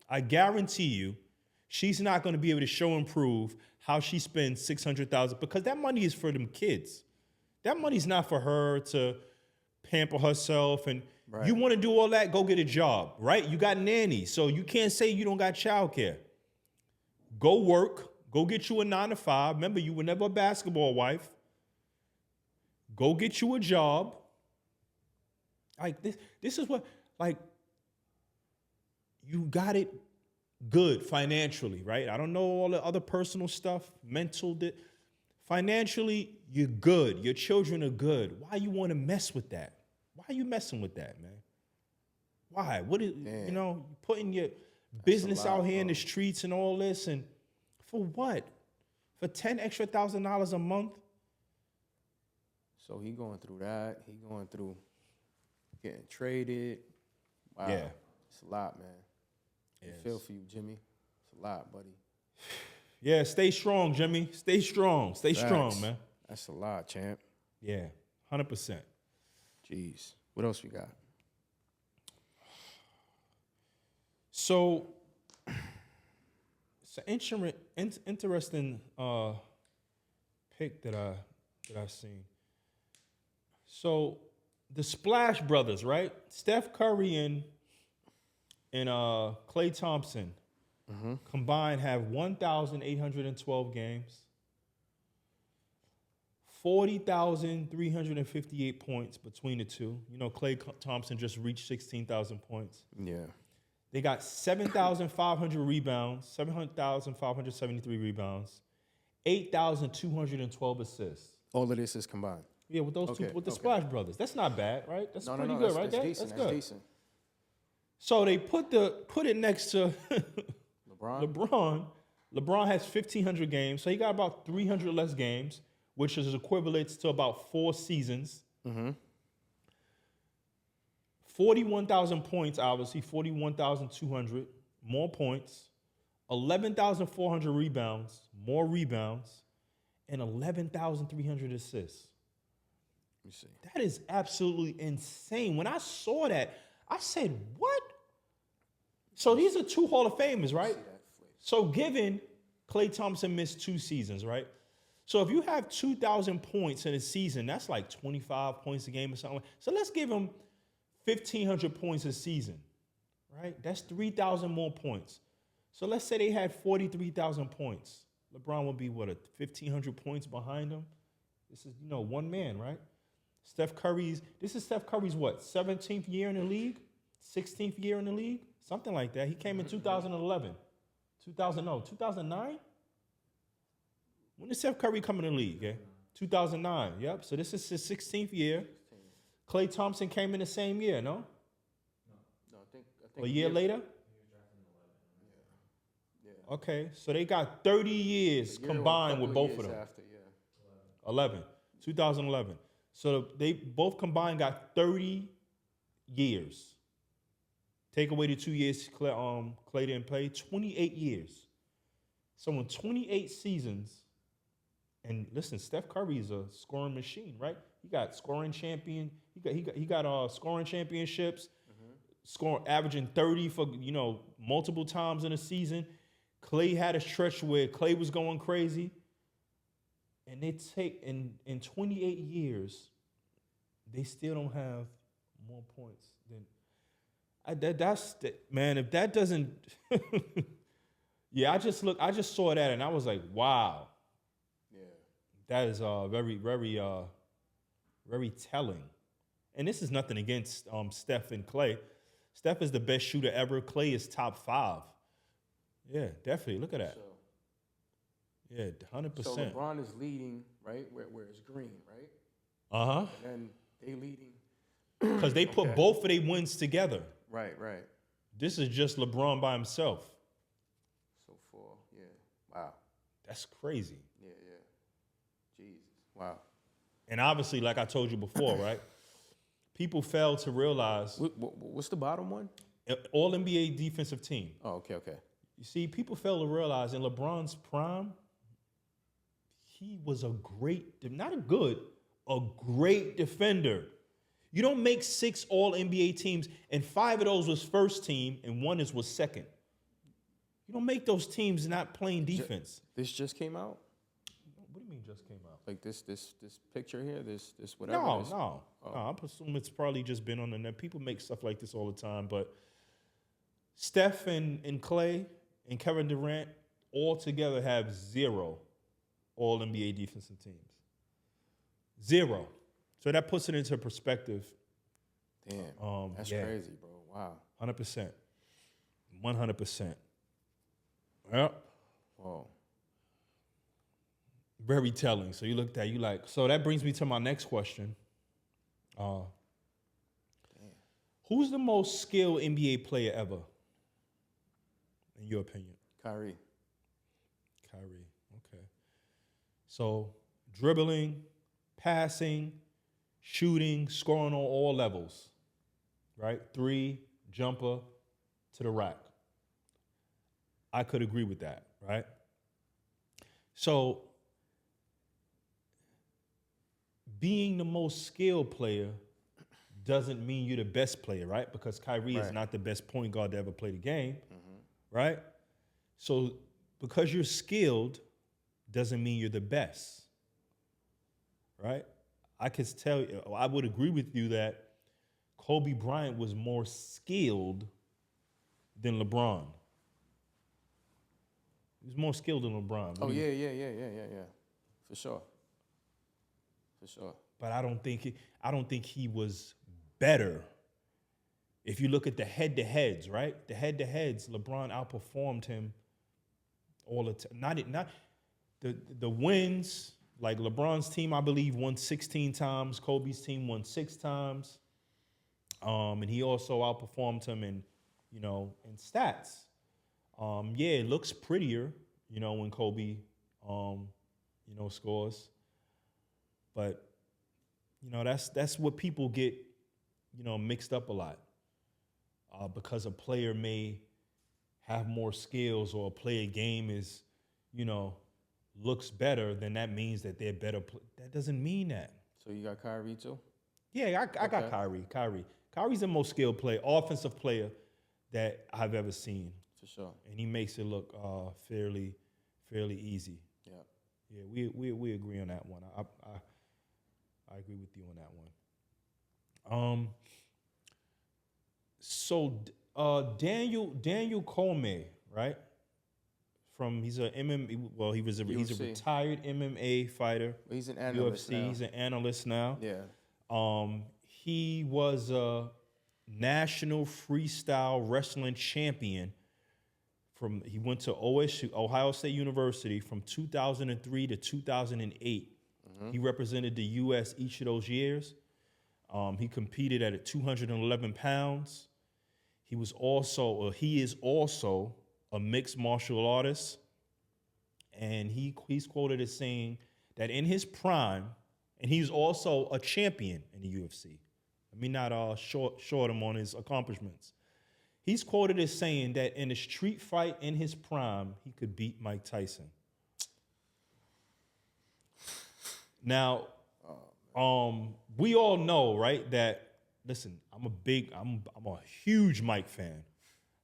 I guarantee you, she's not going to be able to show and prove how she spends $600,000 because that money is for them kids. That money's not for her to pamper herself. And you want to do all that, go get a job, right? You got nannies, so you can't say you don't got childcare. Go work. Go get you a 9-to-5. Remember, you were never a basketball wife. Go get you a job. Like this is what, like, you got it good financially, right? I don't know all the other personal stuff, mental. Financially, you're good. Your children are good. Why you want to mess with that? Why are you messing with that, man? Why? What is, you know, putting your business out here in the streets and all this, and for what? For $10,000 extra a month? So he going through that. He going through getting traded. Wow. Yeah. It's a lot, man. Yes. I feel for you, Jimmy. It's a lot, buddy. Yeah, stay strong, Jimmy. Stay strong. Stay strong, Facts. man. That's a lot, champ. Yeah, 100%. Jeez. What else we got? So, it's an interesting pick that I've seen. So, the Splash Brothers, right? Steph Curry and Klay Thompson combined have 1,812 games, 40,358 points between the two. You know, Klay Thompson just reached 16,000 points. Yeah. They got 7,500 rebounds, 7,573 rebounds, 8,212 assists. All of this is combined. Yeah, with those two, with the Splash Brothers. That's not bad, right? That's pretty good, that's, right? That's decent. That's good. Decent. So they put it next to LeBron. LeBron has 1,500 games, so he got about 300 less games, which is equivalent to about 4 seasons. 41,000 points, obviously, 41,200 more points, 11,400 rebounds, more rebounds, and 11,300 assists. Let me see. That is absolutely insane. When I saw that, I said, what? So these are 2 Hall of Famers, right? So given Klay Thompson missed 2 seasons, right? So if you have 2,000 points in a season, that's like 25 points a game or something. So let's give him 1,500 points a season, right? That's 3,000 more points. So let's say they had 43,000 points. LeBron would be, what, 1,500 points behind him? This is, one man, right? This is Steph Curry's, what, 17th year in the league? 16th year in the league? Something like that. He came in 2011. 2009? When did Steph Curry come in the league? Yeah? 2009, yep. So this is his 16th year. Klay Thompson came in the same year, no? No, I think A year later? Yeah. Okay, so they got 30 years combined with both of them. After, 2011. So they both combined got 30 years. Take away the 2 years Klay didn't play, 28 years. So in 28 seasons, and listen, Steph Curry is a scoring machine, right? He got scoring champion. He got scoring championships, averaging 30 for multiple times in a season. Klay had a stretch where Klay was going crazy, and they take in 28 years, they still don't have more points than. Man. If that doesn't, yeah, I just saw that and I was like, wow. Yeah. That is very, very, very telling. And this is nothing against Steph and Klay. Steph is the best shooter ever. Klay is top 5. Yeah, definitely. Look at that. Yeah, 100%. So LeBron is leading, right? Where it's green, right? Uh-huh. And then they leading. Because they put both of their wins together. Right. This is just LeBron by himself. So 4, yeah. Wow. That's crazy. Yeah. Jesus. Wow. And obviously, like I told you before, right? People fail to realize What's the bottom one? all NBA defensive team. Oh, okay. You see, people fail to realize in LeBron's prime, he was a great defender. You don't make 6 all NBA teams, and 5 of those was first team, and 1 was second. You don't make those teams not playing defense. This just came out? What do you mean just came out? Like this picture here, this whatever. No. I presume it's probably just been on the net. People make stuff like this all the time, but Steph and Klay and Kevin Durant all together have 0 all NBA defensive teams. 0. So that puts it into perspective. Damn, that's crazy, bro. Wow. 100%. 100%. Yep. Whoa. Very telling. So you looked at, you like, so that brings me to my next question. Who's the most skilled NBA player ever, in your opinion? Kyrie. Okay. So dribbling, passing, shooting, scoring on all levels, right? 3, jumper, to the rack. I could agree with that, right? So being the most skilled player doesn't mean you're the best player, right? Because Kyrie is not the best point guard to ever play the game, right? So because you're skilled doesn't mean you're the best, right? I could tell you, I would agree with you that Kobe Bryant was more skilled than LeBron. He was more skilled than LeBron. Oh, yeah. For sure. But I don't think he was better. If you look at the head-to-heads, right? The head-to-heads, LeBron outperformed him all the time. Not the wins. Like LeBron's team, I believe, won 16 times. Kobe's team won 6 times. And he also outperformed him in stats. It looks prettier, when Kobe, scores. But, that's what people get, mixed up a lot. Because a player may have more skills or a player game is, looks better, then that means that they're better. That doesn't mean that. So you got Kyrie too? Yeah, I got Kyrie. Kyrie's the most skilled player, offensive player that I've ever seen. For sure. And he makes it look fairly easy. Yeah. Yeah, we agree on that one. I agree with you on that one. So Daniel Cormier, right? He's a retired MMA fighter. He's an analyst UFC. now. He's an analyst now. Yeah. He was a national freestyle wrestling champion. He went to Ohio State University from 2003 to 2008. He represented the U.S. each of those years. He competed at 211 pounds. He is also a mixed martial artist, and he's quoted as saying that in his prime, and he's also a champion in the UFC. Let me not short him on his accomplishments. He's quoted as saying that in a street fight in his prime, he could beat Mike Tyson. Now, we all know, right, that, listen, I'm a huge Mike fan.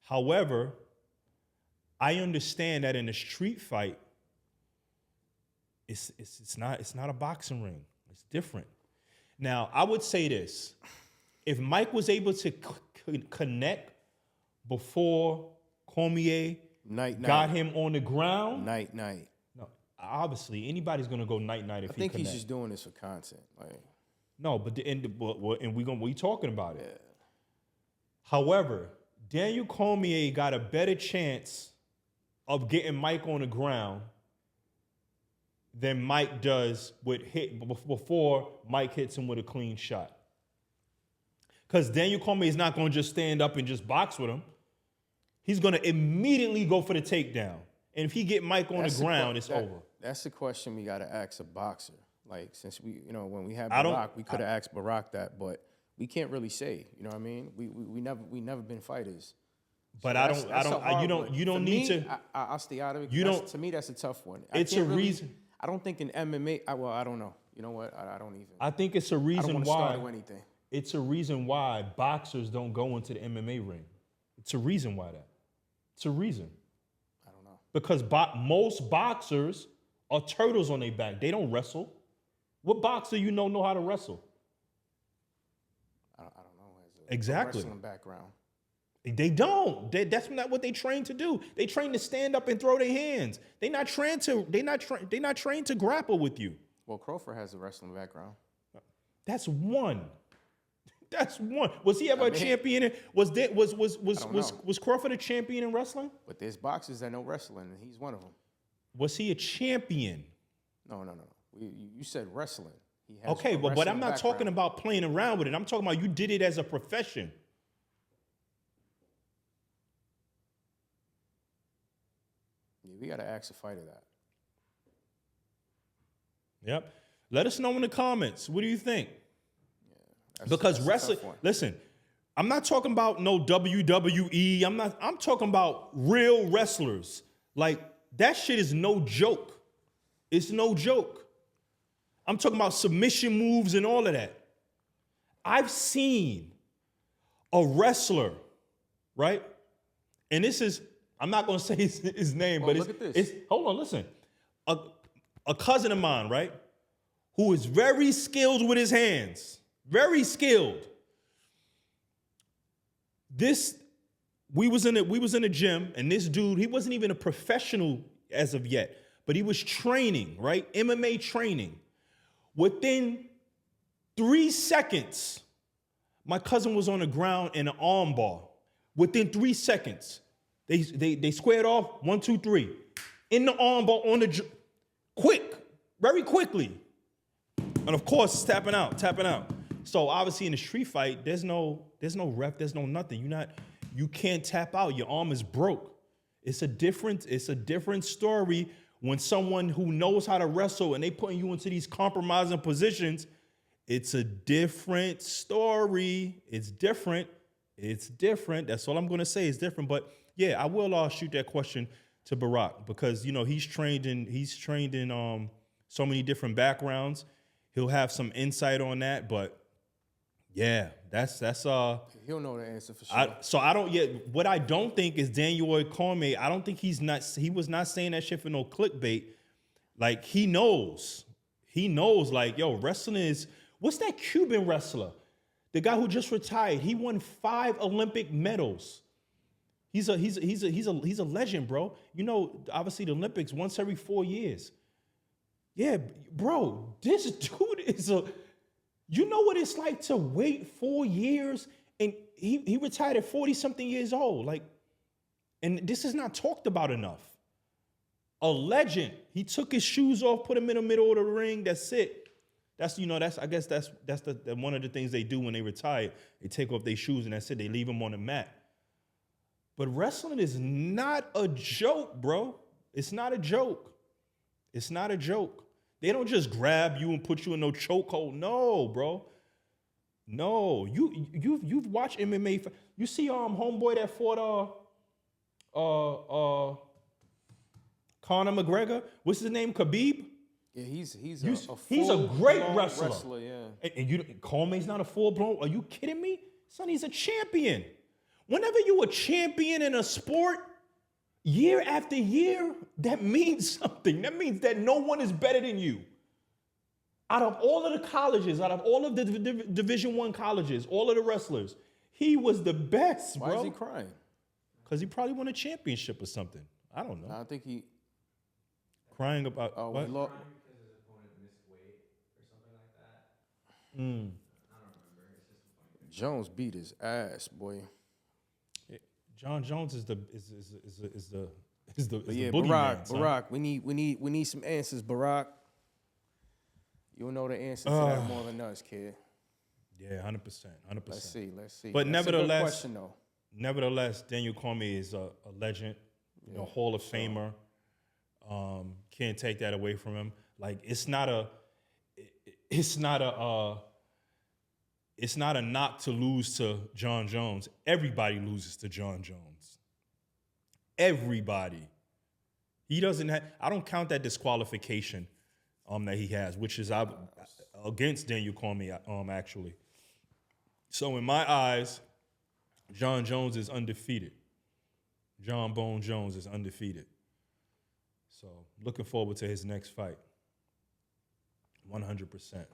However, I understand that in a street fight, it's not a boxing ring. It's different. Now, I would say this. If Mike was able to connect before Cormier got him on the ground. Night. No, obviously, anybody's going to go night if I he think connect. he's just doing this for content. Like, no, but we talking about it. Yeah. However, Daniel Cormier got a better chance of getting Mike on the ground than Mike does before Mike hits him with a clean shot. Because Daniel Cormier is not going to just stand up and just box with him. He's going to immediately go for the takedown. And if he get Mike on the ground, it's over. That's the question we got to ask a boxer. Like, since we, when we had Barack, we could have asked Barack that, but we can't really say. You know what I mean? We never been fighters. But So you don't need to. I'll stay out of it. To me, that's a tough one. It's a reason. I don't think in MMA. I don't know. You know what? I don't even. I think it's a reason I don't why. start anything. It's a reason why boxers don't go into the MMA ring. It's a reason why that. It's a reason. I don't know. Because most boxers are turtles on their back. They don't wrestle. What boxer know how to wrestle? I don't know. Exactly. Wrestling background. They don't. That's not what they train to do. They train to stand up and throw their hands. They're not trained to grapple with you. Well, Crawford has a wrestling background. That's one. That's one. Was he ever a champion? Was Crawford a champion in wrestling? But there's boxers that know wrestling, and he's one of them. Was he a champion? No. You said wrestling. He has okay, but I'm not talking about playing around with it. I'm talking about you did it as a profession. Yeah, we got to ask a fighter that. Yep. Let us know in the comments. What do you think? That's Because wrestling, listen, I'm not talking about no WWE. I'm talking about real wrestlers. Like, that shit is no joke. It's no joke. I'm talking about submission moves and all of that. I've seen a wrestler, right? And this is, I'm not going to say his name, but look at this. Hold on, listen. A cousin of mine, right, who is very skilled with his hands. Very skilled. We was in the gym, and this dude, he wasn't even a professional as of yet, but he was training, right? MMA training. Within 3 seconds, my cousin was on the ground in an arm bar. Within 3 seconds, they squared off 1, 2, 3 in the arm bar very quickly, and of course tapping out. So obviously in a street fight, there's no ref, there's no nothing. You can't tap out. Your arm is broke. It's a different story when someone who knows how to wrestle and they putting you into these compromising positions. It's a different story. It's different. That's all I'm gonna say. It's different. But yeah, I will shoot that question to Barack because he's trained in so many different backgrounds. He'll have some insight on that, but yeah, that's he'll know the answer for sure. What I don't think is Daniel Cormier. I don't think he was not saying that shit for no clickbait. Like he knows like, yo, wrestling is, what's that Cuban wrestler? The guy who just retired. He won 5 Olympic medals. He's a legend, bro. Obviously the Olympics once every 4 years. Yeah, bro, this dude is you know what it's like to wait 4 years, and he retired at 40-something years old. Like, and this is not talked about enough. A legend. He took his shoes off, put them in the middle of the ring. That's it. That's the one of the things they do when they retire. They take off their shoes and that's it. They leave them on the mat. But wrestling is not a joke, bro. It's not a joke. It's not a joke. They don't just grab you and put you in no chokehold. No, bro. No. You've watched MMA. You see homeboy that fought Conor McGregor. What's his name? Khabib? Yeah, he's a great wrestler. Yeah. And Cormier's not a full-blown. Are you kidding me? Son, he's a champion. Whenever you're a champion in a sport, year after year, that means something. That means that no one is better than you. Out of all of the colleges, out of all of the Division I colleges, all of the wrestlers, he was the best, bro. Why is he crying? Because he probably won a championship or something. I don't know. I think he... Crying about... what? Crying because his opponent missed weight or something like that. I don't remember. It's just funny. Jones beat his ass, boy. John Jones is the yeah, boogeyman. Barack, we need some answers, Barack. You'll know the answer to that more than us, kid. Yeah, 100%. 100%. Let's see. But That's a good nevertheless, question, though. nevertheless, Daniel Cormier is a legend, Hall of Famer. Can't take that away from him. Like it's not a knock to lose to John Jones. Everybody loses to John Jones. Everybody. He doesn't have. I don't count that disqualification that he has, which is against Daniel Cormier actually. So in my eyes, John Jones is undefeated. John Bone Jones is undefeated. So looking forward to his next fight. 100%.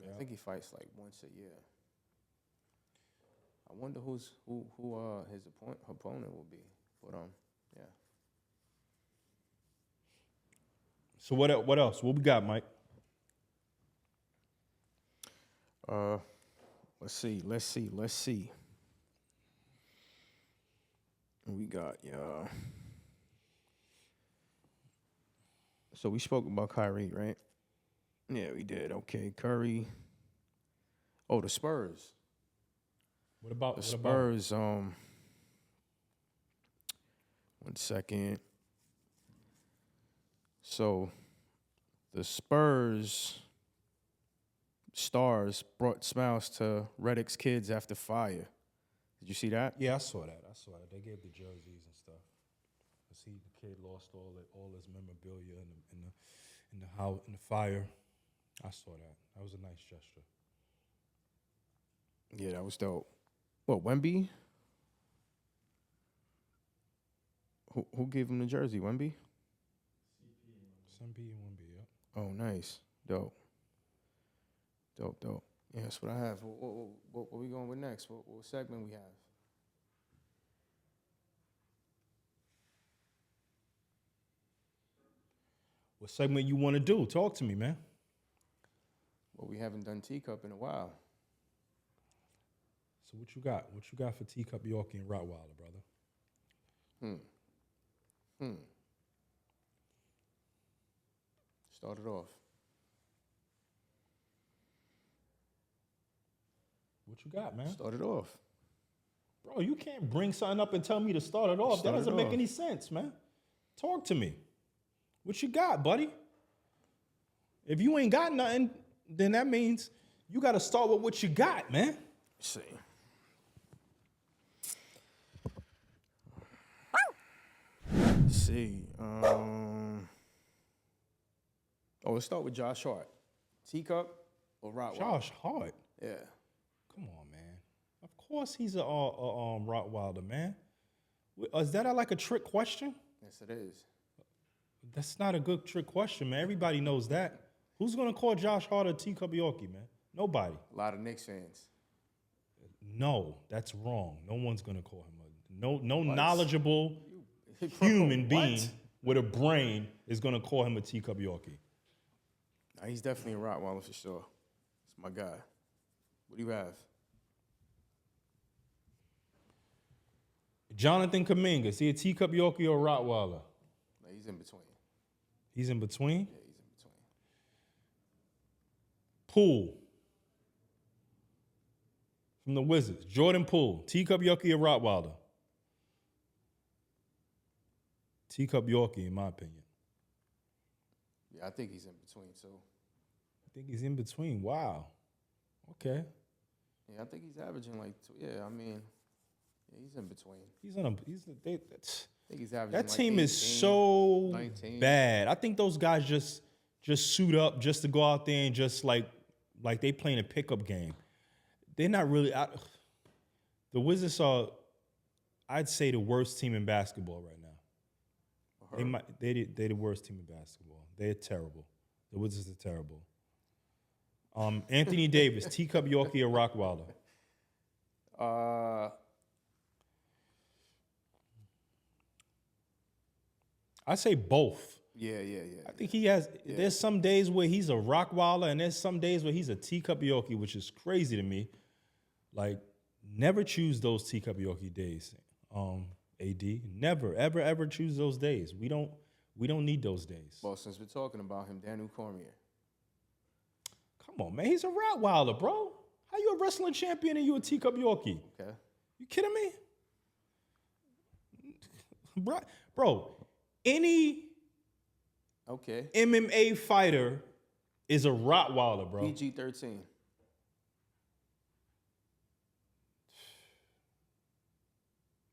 I think he fights like once a year. I wonder who his opponent will be. But yeah. So what else? What we got, Mike? Let's see. We got So we spoke about Kyrie, right? Yeah, we did. Okay, Curry. Oh, the Spurs. What about The Spurs? 1 second. So, the Spurs stars brought smiles to Reddick's kids after fire. Did you see that? Yeah, I saw that. They gave the jerseys and stuff. I see the kid lost all his memorabilia in the fire. I saw that. That was a nice gesture. Yeah, that was dope. What, Wemby? Who gave him the jersey? Wemby? CP and Wemby, yeah. Oh, nice. Dope. Yeah, that's what I have. What we going with next? What segment we have? What segment you want to do? Talk to me, man. Well, we haven't done Teacup in a while. So what you got? What you got for Teacup, Yorkie, and Rottweiler, brother? Start it off. What you got, man? Start it off. Bro, you can't bring something up and tell me to start it off. That doesn't make any sense, man. Talk to me. What you got, buddy? If you ain't got nothing, then that means you got to start with what you got, man. Let's see. Let's start with Josh Hart. Teacup or Rottweiler? Josh Hart? Yeah. Come on, man. Of course he's a Rottweiler, man. Is that like a trick question? Yes, it is. That's not a good trick question, man. Everybody knows that. Who's going to call Josh Hart a Teacup Yorkie, man? Nobody. A lot of Knicks fans. No, that's wrong. No one's going to call him no knowledgeable human being with a brain is going to call him a Teacup Yorkie. Nah, he's definitely a Rottweiler for sure. It's my guy. What do you have? Jonathan Kuminga, is he a Teacup Yorkie or a Rottweiler? No, he's in between. He's in between? Yeah, he's in between. Poole. From the Wizards. Jordan Poole. Teacup Yorkie or Rottweiler? Teacup Yorkie, in my opinion. Yeah, I think he's in between, too. I think he's in between. Wow. Okay. Yeah, I think he's averaging like he's in between. I think he's averaging that like team 18, is so 19. bad. I think those guys just suit up just to go out there and just like they playing a pickup game. They're not really out. The Wizards are, I'd say, the worst team in basketball right now. They're the worst team in basketball. They're terrible. The Wizards are terrible. Anthony Davis, Teacup Yorkie or Rottweiler? I say both. Yeah. I think he has. Yeah. There's some days where he's a Rottweiler, and there's some days where he's a Teacup Yorkie, which is crazy to me. Like, never choose those Teacup Yorkie days. AD, never, ever choose those days. We don't need those days. Well, since we're talking about him, Daniel Cormier. Come on, man. He's a Rottweiler, bro. How you a wrestling champion and you a Teacup Yorkie? Okay. You kidding me? Bro, any Okay. MMA fighter is a Rottweiler, bro. PG-13.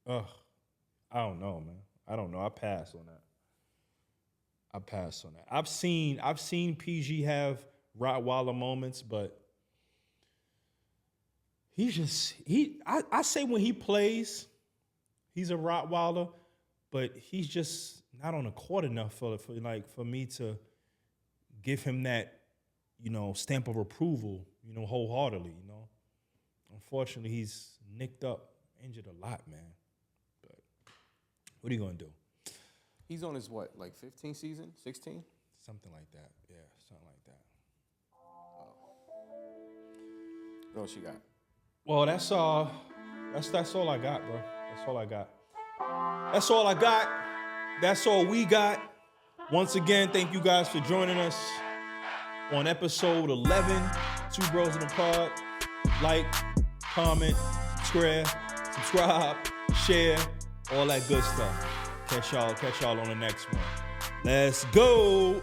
Ugh. I don't know, man. I don't know. I pass on that. I've seen PG have Rottweiler moments, but I say when he plays, he's a Rottweiler, but he's just not on the court enough for me to give him that, stamp of approval, wholeheartedly, Unfortunately, he's nicked up, injured a lot, man. But what are you gonna do? He's on his what, like 15th season, 16? Something like that. Yeah, something like that. What else you got? Well, that's all I got, bro. That's all I got. That's all I got. That's all we got. Once again, thank you guys for joining us on episode 11, 2Bros&APod. Like, comment, subscribe, share, all that good stuff. Catch y'all on the next one. Let's go.